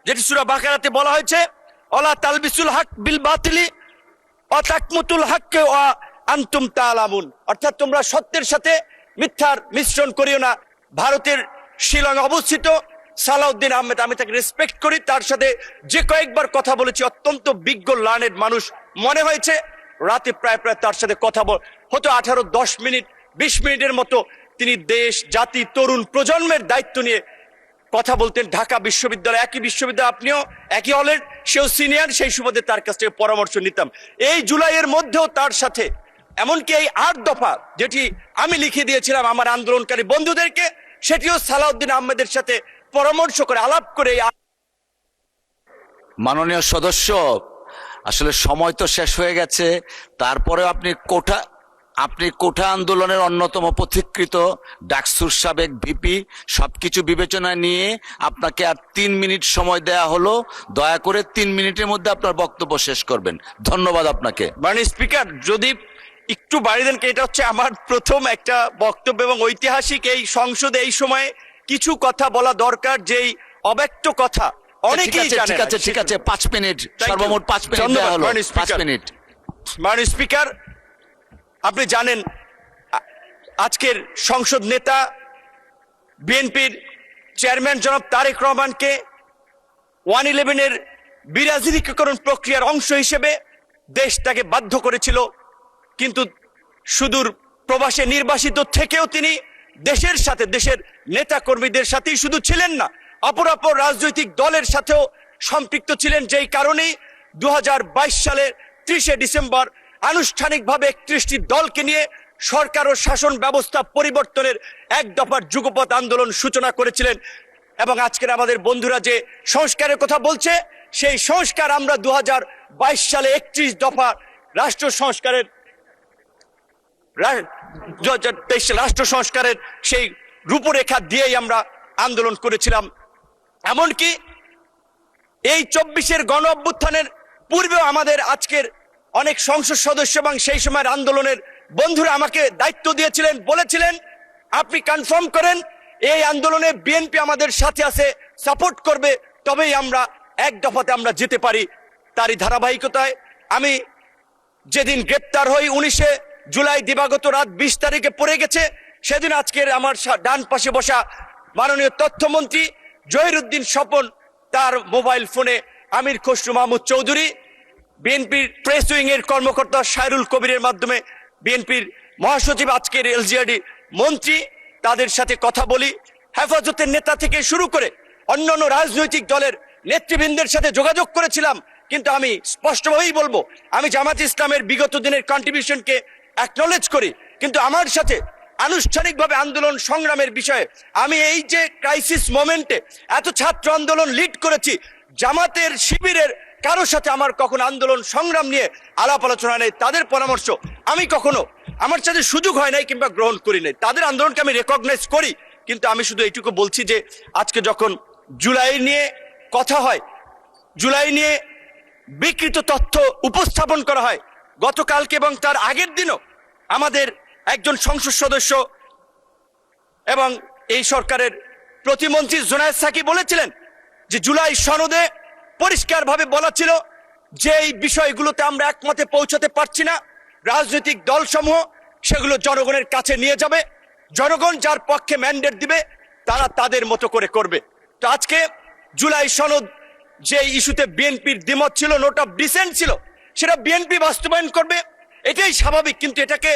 যেটি সূরা বাকারাতে বলা হয়েছে, ওয়ালা তালবিসুল হক বিল বাতিলি ওয়া তাকমুতুল হককে ওয়া আনতুম তাআলামুন, অর্থাৎ তোমরা সত্যের সাথে মিথ্যার মিশ্রণ করিও না। ভারতের শিলং অবস্থিত সালাউদ্দিন আহমেদ, আমি তাকে রেসপেক্ট করি, তার সাথে যে কয়েকবার কথা বলেছি, অত্যন্ত বিজ্ঞ লার্নেড মানুষ মনে হয়েছে। রাতে প্রায় তার সাথে কথা হতো 18-10 মিনিট 20 মিনিটের মতো তিনি দেশ জাতি তরুণ প্রজন্মের দায়িত্ব নিয়ে কথা বলতেন। ঢাকা বিশ্ববিদ্যালয়, একই বিশ্ববিদ্যালয়, আপনিও একই হলের, সেও সিনিয়র, সেই সুবাদে তার কাছ থেকে পরামর্শ নিতাম। এই জুলাইয়ের মধ্যেও তার সাথে এমনকি এই 8 দফা যেটি আমি লিখে দিয়েছিলাম আমার আন্দোলনকারী বন্ধুদেরকে, সেটিও সালাউদ্দিন আহমেদের সাথে পরামর্শ করে আলাপ করে। মাননীয় সদস্য, আসলে সময় তো শেষ হয়ে গেছে, তারপরে আপনি কোঠা আন্দোলনের অন্যতম পথিকৃত, ডাকসুর সাবেক ভিপি, সবকিছু বিবেচনায় নিয়ে আপনাকে আর 3 মিনিট সময় দেয়া হলো। দয়া করে 3 মিনিটের মধ্যে আপনার বক্তব্য শেষ করবেন। ধন্যবাদ আপনাকে। মাননীয় স্পিকার, যদি একটু বাড়িয়ে দেন, এটা হচ্ছে আমার প্রথম একটা বক্তব্য এবং ঐতিহাসিক এই সংসদে এই সময়ে কিছু কথা বলা দরকার, যেই অব্যক্ত কথা অনেকেই জানে না। ঠিক আছে 5 মিনিট, সর্বমোট 5 মিনিট দেয়া হলো। 5 মিনিট। মাননীয় স্পিকার, আপনি জানেন আজকের সংসদ নেতা বিএনপির চেয়ারম্যান জনাব তারেক রহমানকে 111-এর বিরাজনীতিকরণ প্রক্রিয়ার অংশ হিসেবে দেশ তাকে বাধ্য করেছিল, কিন্তু সুদূর প্রবাসে নির্বাসিত থেকেও তিনি দেশের সাথে, দেশের নেতা কর্মীদের সাথেই শুধু ছিলেন না, অপর রাজনৈতিক দলের সাথেও সম্পৃক্ত ছিলেন। যেই কারণেই 2022 সালের 30 ডিসেম্বর আনুষ্ঠানিকভাবে 31টি দলকে নিয়ে সরকার ও শাসন ব্যবস্থা পরিবর্তনের 1 দফার যুগপৎ আন্দোলন সূচনা করেছিলেন। এবং আজকের আমাদের বন্ধুরা যে সংস্কারের কথা বলছে, সেই সংস্কার আমরা 2022 সালে 31 দফা রাষ্ট্র সংস্কারের সেই রূপরেখা দিয়েই আমরা আন্দোলন করেছিলাম। এমনকি এই 24-এর গণ অভ্যুত্থানের পূর্বেও আমাদের আজকের অনেক সংসদ সদস্য এবং সেই সময়ের আন্দোলনের বন্ধুরা আমাকে দায়িত্ব দিয়েছিলেন, বলেছিলেন আপনি কনফার্ম করেন এই আন্দোলনে বিএনপি আমাদের সাথে আছে, সাপোর্ট করবে, তবেই আমরা 1 দফাতে আমরা যেতে পারি। তারই ধারাবাহিকতায় আমি যেদিন গ্রেপ্তার হই 19 জুলাই দিবাগত রাত 20 তারিখে পড়ে গেছে, সেদিন আজকের আমার ডান পাশে বসা মাননীয় তথ্যমন্ত্রী জহিরুদ্দিন স্বপন, তার মোবাইল ফোনে আমির খসরু মাহমুদ চৌধুরী, বিএনপির প্রেস উইং এর কর্মকর্তা সাইরুল কবিরের মাধ্যমে বিএনপির মহাসচিব, আজকের এলজিআরডি মন্ত্রী, তাদের সাথে কথা বলি। হেফাজতের নেতা থেকে শুরু করে অন্যান্য রাজনৈতিক দলের নেতৃবৃন্দের সাথে যোগাযোগ করেছিলাম। কিন্তু আমি স্পষ্টভাবেই বলবো, আমি জামাত ইসলামের বিগত দিনের কন্ট্রিবিউশনকে অ্যাকনলেজ করি, কিন্তু আমার সাথে আনুষ্ঠানিকভাবে আন্দোলন সংগ্রামের বিষয়ে আমি এই যে ক্রাইসিস মোমেন্টে এত ছাত্র আন্দোলন লিড করেছি, জামাতের শিবিরের কারোর সাথে আমার কখনো আন্দোলন সংগ্রাম নিয়ে আলাপ আলোচনা নেই। তাদের পরামর্শ আমি কখনো আমার সাথে সুযোগ হয় নাই কিংবা গ্রহণ করি নাই। তাদের আন্দোলনকে আমি রেকগনাইজ করি, কিন্তু আমি শুধু এইটুকু বলছি যে আজকে যখন জুলাই নিয়ে কথা হয়, জুলাই নিয়ে বিকৃত তথ্য উপস্থাপন করা হয়, গতকালকে এবং তার আগের দিনও আমাদের একজন সংসদ সদস্য এবং এই সরকারের প্রতিমন্ত্রী জুনায়েদ সাকি বলেছিলেন যে জুলাই সনদে পরিষ্কারভাবে বলা ছিল যে এই বিষয়গুলোতে আমরা একমতে পৌঁছাতে পারছি না, রাজনৈতিক দলসমূহ সেগুলো জনগণের কাছে নিয়ে যাবে, জনগণ যার পক্ষে ম্যান্ডেট দিবে তারা তাদের মতো করে করবে। তো আজকে জুলাই সনদ যে ইস্যুতে বিএনপির দ্বিমত ছিল, নোট অফ ডিসেন্ট ছিল, সেটা বিএনপি বাস্তবায়ন করবে, এটাই স্বাভাবিক। কিন্তু এটাকে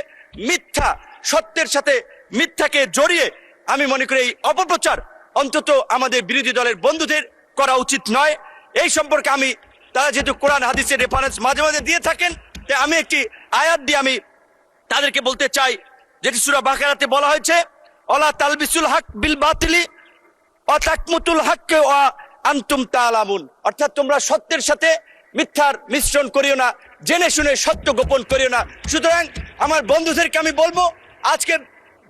মিথ্যা, সত্যের সাথে মিথ্যাকে জড়িয়ে আমি মনে করি এই অপপ্রচার অন্তত আমাদের বিরোধী দলের বন্ধুদের করা উচিত নয়। এই সম্পর্কে আমি, তারা যেহেতু কোরআন হাদিসের রেফারেন্স মাঝে মাঝে দিয়ে থাকেন, তাই আমি একটি আয়াত দিয়ে আমি তাদেরকে বলতে চাই, যেটি সূরা বাকারাতে বলা হয়েছে, ওয়ালা তালবিসুল হক বিল বাতিলি ওয়া তাকমুতুল হককে ওয়া আনতুম তাআলামুন, অর্থাৎ তোমরা সত্যের সাথে মিথ্যার মিশ্রণ করিও না, জেনে শুনে সত্য গোপন করিও না। সুতরাং আমার বন্ধুদেরকে আমি বলবো, আজকে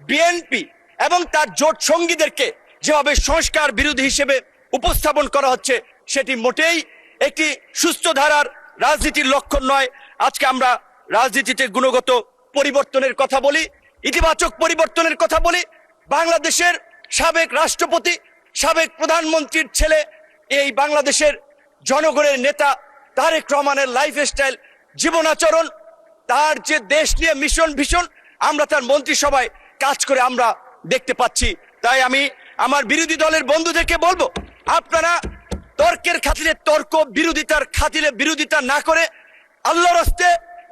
বিএনপি এবং তার জোট সঙ্গীদেরকে যেভাবে সংস্কার বিরোধী হিসেবে উপস্থাপন করা হচ্ছে, সেটি মোটেই একটি সুস্থ ধারার রাজনীতির লক্ষণ নয়। আজকে আমরা রাজনীতিতে গুণগত পরিবর্তনের কথা বলি, ইতিবাচক পরিবর্তনের কথা বলি। বাংলাদেশের সাবেক রাষ্ট্রপতি, সাবেক প্রধানমন্ত্রীর ছেলে এই বাংলাদেশের জনগণের নেতা তারেক রহমানের লাইফস্টাইল, জীবনাচরণ, তার যে দেশ নিয়ে মিশন ভীষণ, আমরা তার মন্ত্রিসভায় কাজ করে আমরা দেখতে পাচ্ছি। তাই আমি আমার বিরোধী দলের বন্ধুদেরকে বলবো, আপনারা তর্কের খাতিরে তর্ক, বিরোধিতার খাতিরে বিরোধিতা না করে আল্লাহর রাস্তে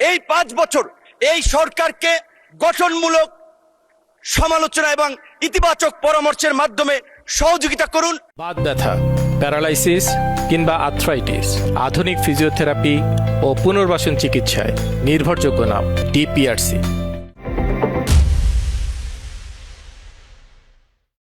এই 5 বছর এই সরকারকে গঠনমূলক সমালোচনা এবং ইতিবাচক পরামর্শের মাধ্যমে সহযোগিতা করুন। বাত ব্যথা, প্যারালাইসিস কিংবা আর্থ্রাইটিস, আধুনিক ফিজিওথেরাপি ও পুনর্বাসন চিকিৎসায় নির্ভরযোগ্য নাম DPRC।